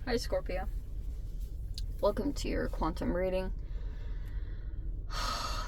Hi Scorpio. Welcome to your quantum reading.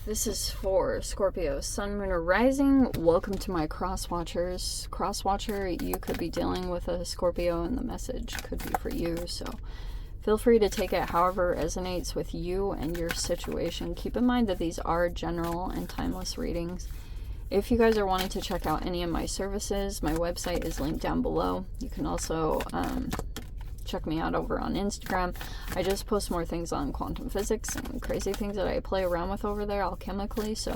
This is for Scorpio, Sun, Moon, or Rising. Welcome to my cross-watchers. Cross-watcher, you could be dealing with a Scorpio and the message could be for you. So feel free to take it however resonates with you and your situation. Keep in mind that these are general and timeless readings. If you guys are wanting to check out any of my services, my website is linked down below. You can also check me out over on Instagram. I just post more things on quantum physics and crazy things that I play around with over there alchemically, so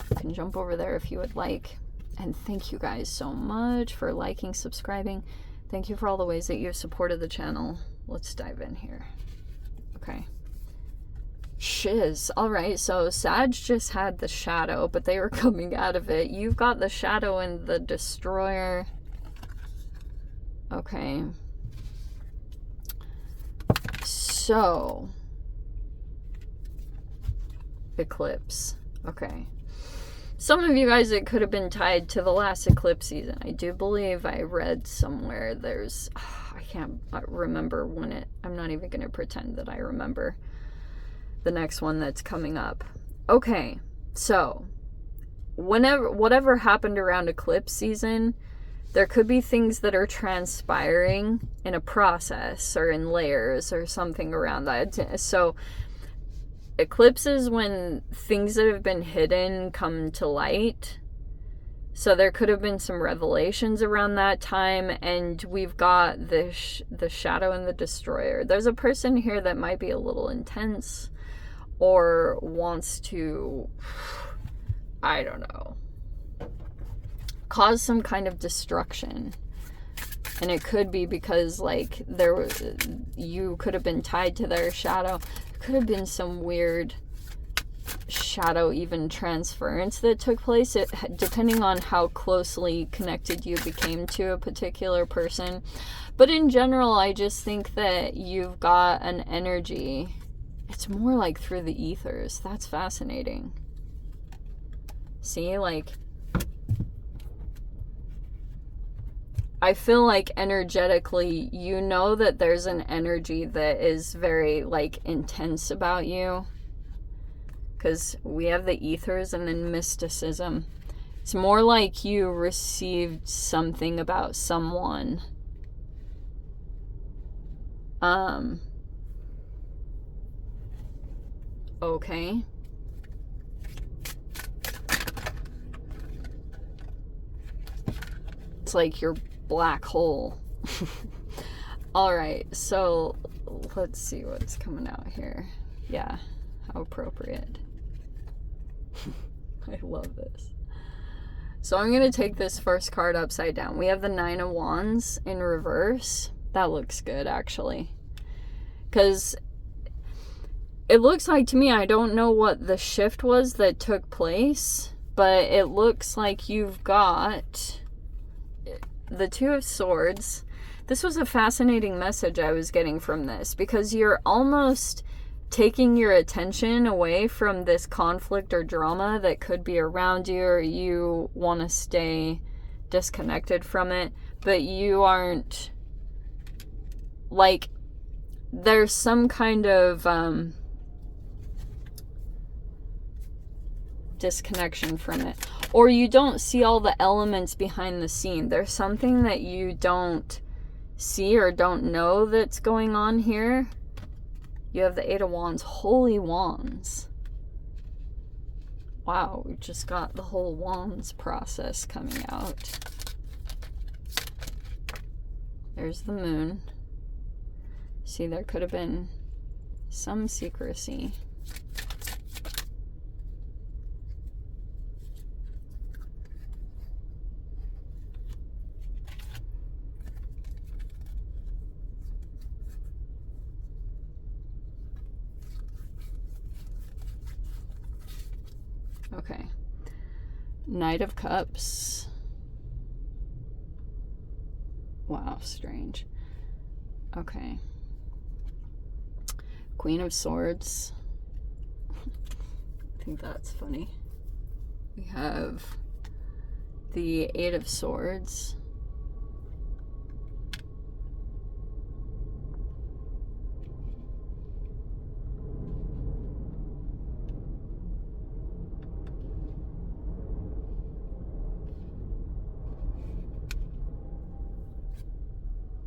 you can jump over there if you would like. And thank you guys so much for liking, subscribing. Thank you for all the ways that you've supported the channel. Let's dive in here. Okay. Shiz. Alright, so Sag just had the shadow, but they were coming out of it. You've got the shadow and the destroyer. Okay. So, Eclipse. Okay. Some of you guys, it could have been tied to the last eclipse season. I do believe I read somewhere there's, I can't remember when it, I'm not even going to pretend that I remember the next one that's coming up. Okay. So, whatever happened around eclipse season, there could be things that are transpiring in a process or in layers or something around that. So eclipses when things that have been hidden come to light. So there could have been some revelations around that time, and we've got the shadow and the destroyer. There's a person here that might be a little intense or wants to, I don't know, cause some kind of destruction. And it could be because, like, you could have been tied to their shadow. There could have been some weird shadow even transference that took place, depending on how closely connected you became to a particular person. But in general, I just think that you've got an energy. It's more like through the ethers. That's fascinating. See, like, I feel like energetically, you know that there's an energy that is very, like, intense about you. Because we have the ethers and then mysticism. It's more like you received something about someone. Okay. It's like your black hole. Alright, so let's see what's coming out here. Yeah, how appropriate. I love this. So I'm going to take this first card upside down. We have the Nine of Wands in reverse. That looks good, actually. Because it looks like to me, I don't know what the shift was that took place, but it looks like you've got the Two of Swords. This was a fascinating message I was getting from this, because you're almost taking your attention away from this conflict or drama that could be around you, or you want to stay disconnected from it, but you aren't, like, there's some kind of disconnection from it, or you don't see all the elements behind the scene. There's something that you don't see or don't know that's going on here. You have the Eight of Wands, Holy Wands. Wow, we just got the whole Wands process coming out. There's the Moon. See, there could have been some secrecy. Okay. Knight of Cups. Wow, strange. Okay. Queen of Swords. I think that's funny. We have the Eight of Swords.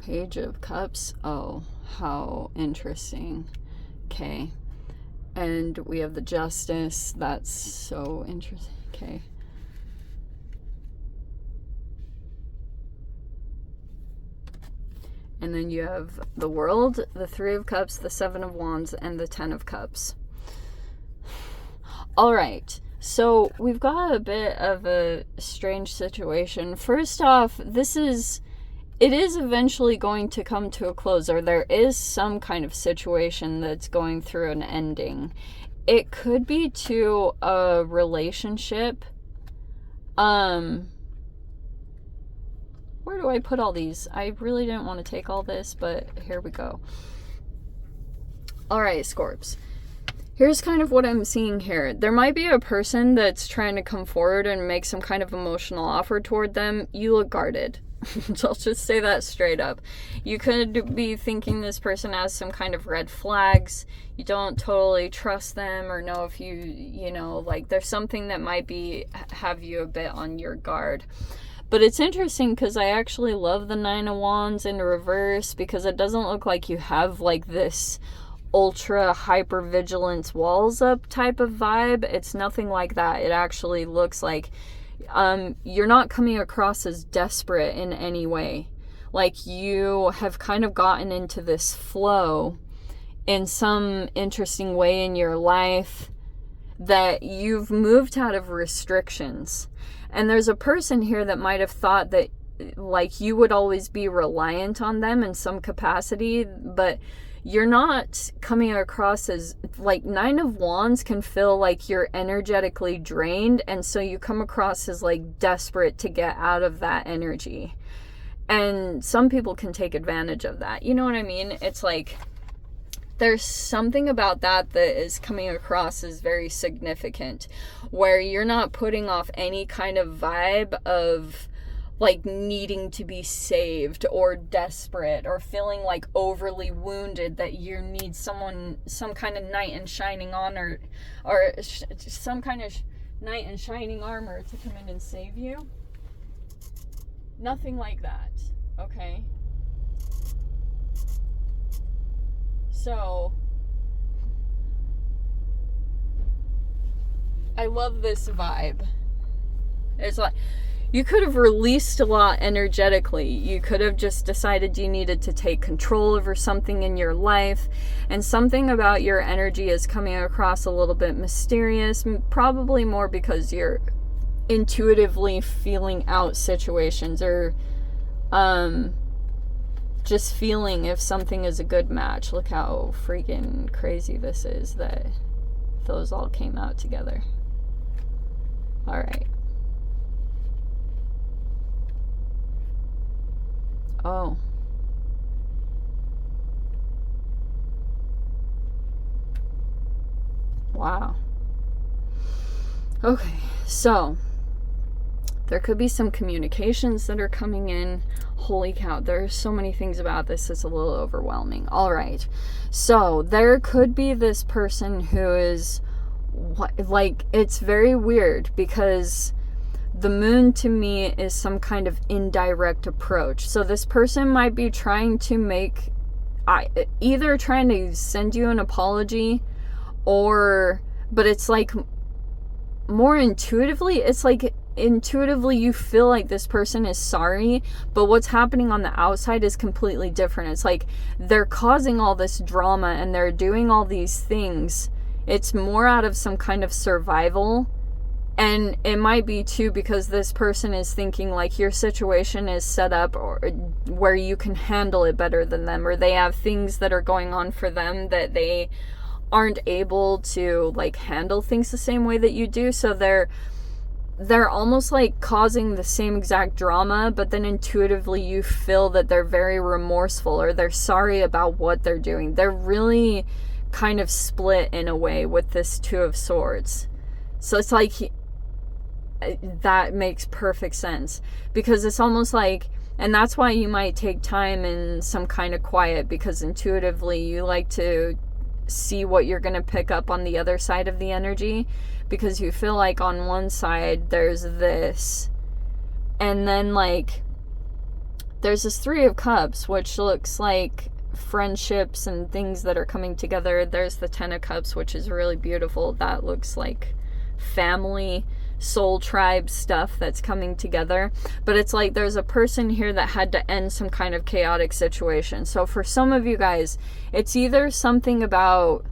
Page of Cups. Oh, how interesting. Okay. And we have the Justice. That's so interesting. Okay. And then you have the World, the Three of Cups, the Seven of Wands, and the Ten of Cups. All right. So we've got a bit of a strange situation. First off, it is eventually going to come to a close, or there is some kind of situation that's going through an ending. It could be to a relationship. Where do I put all these? I really didn't want to take all this, but here we go. All right, Scorps. Here's kind of what I'm seeing here. There might be a person that's trying to come forward and make some kind of emotional offer toward them. You look guarded. So I'll just say that straight up. You could be thinking this person has some kind of red flags. You don't totally trust them or know if you know, like there's something that might have you a bit on your guard. But it's interesting because I actually love the Nine of Wands in reverse, because it doesn't look like you have like this ultra hyper vigilance walls up type of vibe. It's nothing like that. It actually looks like you're not coming across as desperate in any way. Like you have kind of gotten into this flow in some interesting way in your life, that you've moved out of restrictions. And there's a person here that might have thought that like you would always be reliant on them in some capacity, but you're not coming across as, like, Nine of Wands can feel like you're energetically drained, and so you come across as like desperate to get out of that energy. And some people can take advantage of that. You know what I mean? It's like there's something about that is coming across as very significant, where you're not putting off any kind of vibe of like needing to be saved or desperate or feeling like overly wounded that you need someone, some kind of knight in shining armor, or some kind of knight in shining armor to come in and save you. Nothing like that, okay? So, I love this vibe. It's like, you could have released a lot energetically. You could have just decided you needed to take control over something in your life. And something about your energy is coming across a little bit mysterious. Probably more because you're intuitively feeling out situations, or just feeling if something is a good match. Look how freaking crazy this is that those all came out together. All right. Oh. Wow. Okay, so there could be some communications that are coming in. Holy cow, there's so many things about this. It's a little overwhelming. All right. So there could be this person who is like, it's very weird because the moon to me is some kind of indirect approach. So this person might be trying to either trying to send you an apology, but it's like more intuitively, it's like intuitively you feel like this person is sorry, but what's happening on the outside is completely different. It's like they're causing all this drama and they're doing all these things. It's more out of some kind of survival. And it might be too because this person is thinking like your situation is set up or where you can handle it better than them, or they have things that are going on for them that they aren't able to like handle things the same way that you do. So they're almost like causing the same exact drama, but then intuitively you feel that they're very remorseful or they're sorry about what they're doing. They're really kind of split in a way with this Two of Swords. So it's like that makes perfect sense, because it's almost like, and that's why you might take time in some kind of quiet, because intuitively you like to see what you're going to pick up on the other side of the energy, because you feel like on one side there's this, and then like there's this Three of Cups, which looks like friendships and things that are coming together. There's the Ten of Cups, which is really beautiful. That looks like family, soul tribe stuff that's coming together. But it's like there's a person here that had to end some kind of chaotic situation. So for some of you guys, it's either something about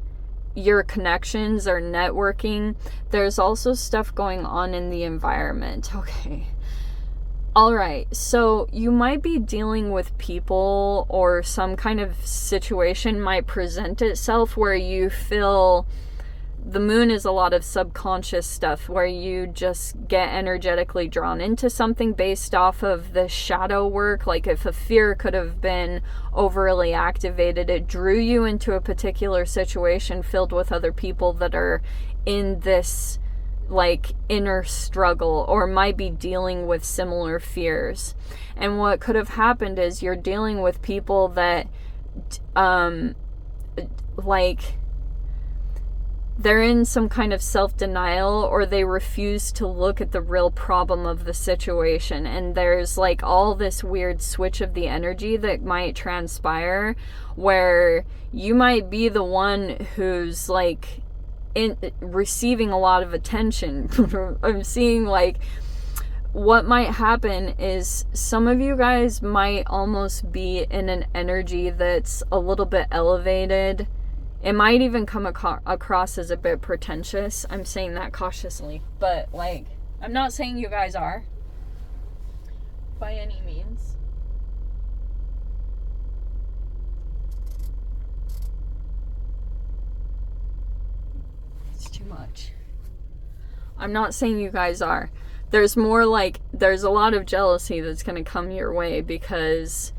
your connections or networking. There's also stuff going on in the environment. Okay. All right, so you might be dealing with people, or some kind of situation might present itself where you feel the moon is a lot of subconscious stuff, where you just get energetically drawn into something based off of the shadow work. Like if a fear could have been overly activated, it drew you into a particular situation filled with other people that are in this like inner struggle, or might be dealing with similar fears. And what could have happened is you're dealing with people that like they're in some kind of self-denial, or they refuse to look at the real problem of the situation. And there's like all this weird switch of the energy that might transpire, where you might be the one who's like receiving a lot of attention. I'm seeing like what might happen is some of you guys might almost be in an energy that's a little bit elevated. It might even come across as a bit pretentious. I'm saying that cautiously, but like, I'm not saying you guys are by any means. Too much. I'm not saying you guys are. There's more like, there's a lot of jealousy that's going to come your way, because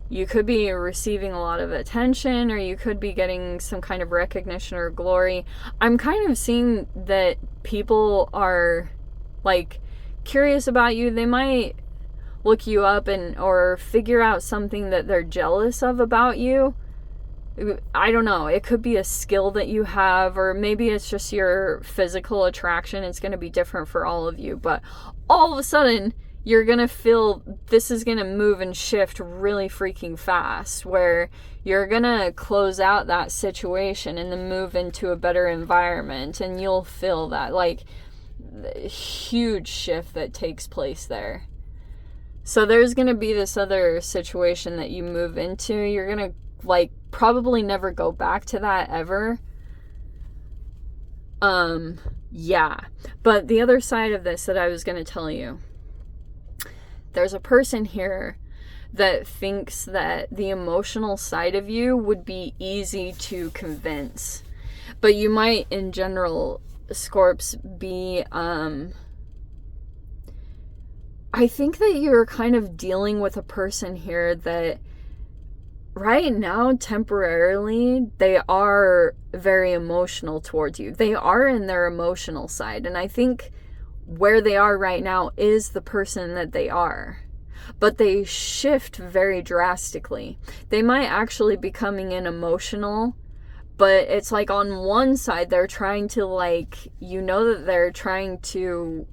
you could be receiving a lot of attention, or you could be getting some kind of recognition or glory. I'm kind of seeing that people are like curious about you. They might look you up or figure out something that they're jealous of about you. I don't know. It could be a skill that you have, or maybe it's just your physical attraction. It's going to be different for all of you. But all of a sudden, you're going to feel this is going to move and shift really freaking fast, where you're going to close out that situation and then move into a better environment. And you'll feel that like huge shift that takes place there. So there's going to be this other situation that you move into. You're going to like probably never go back to that ever. Yeah. But the other side of this that I was going to tell you, there's a person here that thinks that the emotional side of you would be easy to convince. But you might, in general, Scorps, be, I think that you're kind of dealing with a person here that right now, temporarily, they are very emotional towards you. They are in their emotional side. And I think where they are right now is the person that they are. But they shift very drastically. They might actually be coming in emotional, but it's like on one side, they're trying to like, you know that they're trying to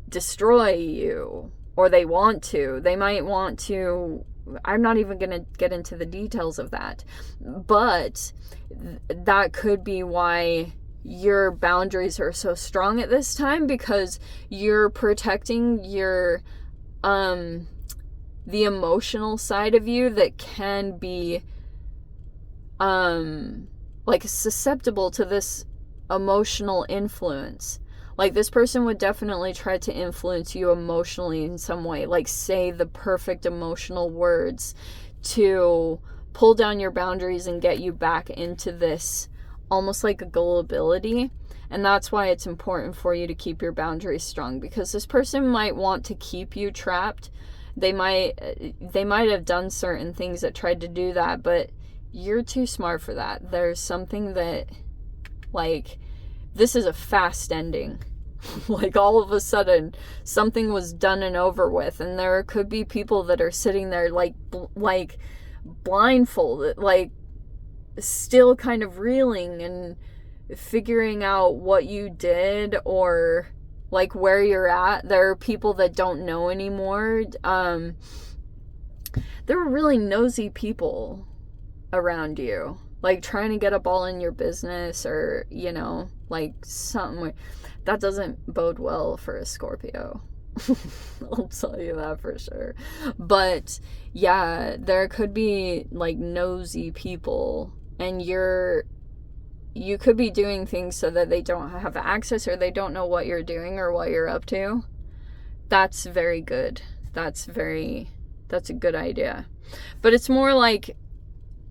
destroy you, or they want to. They might want to. I'm not even going to get into the details of that, but that could be why your boundaries are so strong at this time, because you're protecting your the emotional side of you that can be like susceptible to this emotional influence. Like, this person would definitely try to influence you emotionally in some way. Like, say the perfect emotional words to pull down your boundaries and get you back into this almost like a gullibility. And that's why it's important for you to keep your boundaries strong. Because this person might want to keep you trapped. They might have done certain things that tried to do that. But you're too smart for that. There's something that, like, this is a fast ending. Like, all of a sudden something was done and over with, and there could be people that are sitting there like blindfolded, like still kind of reeling and figuring out what you did or like where you're at. There are people that don't know anymore. there were really nosy people around you, like trying to get a ball in your business, or, you know, like something. That doesn't bode well for a Scorpio. I'll tell you that for sure. But yeah, there could be like nosy people, and you could be doing things so that they don't have access, or they don't know what you're doing or what you're up to. That's very good. That's a good idea. But it's more like,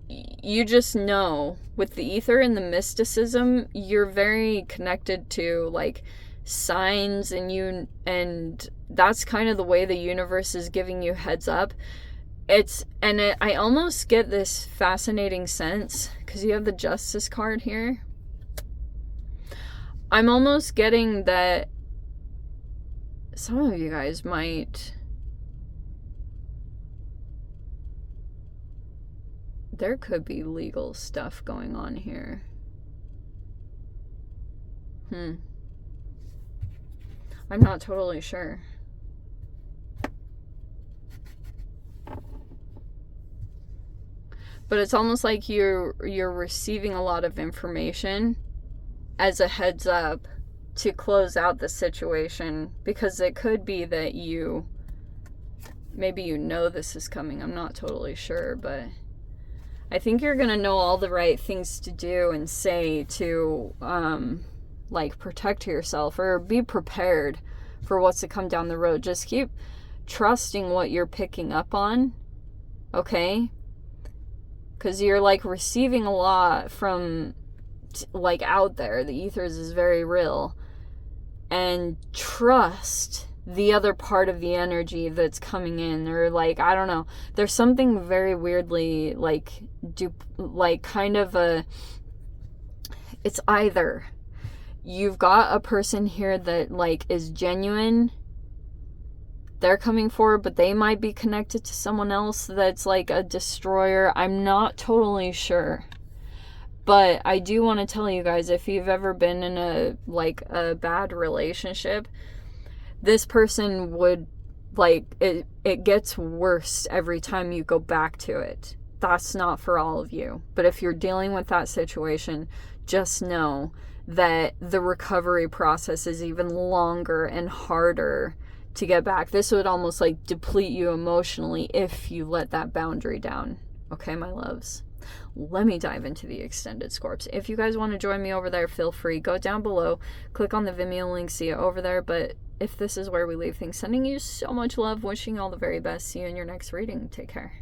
you just know, with the ether and the mysticism, you're very connected to like signs, and that's kind of the way the universe is giving you heads up. I almost get this fascinating sense, because you have the Justice card here. I'm almost getting that some of you guys might, there could be legal stuff going on here. I'm not totally sure. But it's almost like you're receiving a lot of information as a heads up to close out the situation, because it could be that maybe you know this is coming. I'm not totally sure, but I think you're going to know all the right things to do and say to, like, protect yourself, or be prepared for what's to come down the road. Just keep trusting what you're picking up on, okay? Because you're, like, receiving a lot from, like, out there. The ethers is very real. And trust the other part of the energy that's coming in, or like, I don't know, there's something very weirdly like kind of it's either you've got a person here that like is genuine, they're coming forward, but they might be connected to someone else that's like a destroyer. I'm not totally sure. But I do want to tell you guys, if you've ever been in a bad relationship, this person would, like, it gets worse every time you go back to it. That's not for all of you. But if you're dealing with that situation, just know that the recovery process is even longer and harder to get back. This would almost like deplete you emotionally if you let that boundary down. Okay, my loves? Let me dive into the extended Scorps. If you guys want to join me over there, feel free. Go down below, click on the Vimeo link, see it over there. But if this is where we leave things, sending you so much love, wishing you all the very best. See you in your next reading. Take care.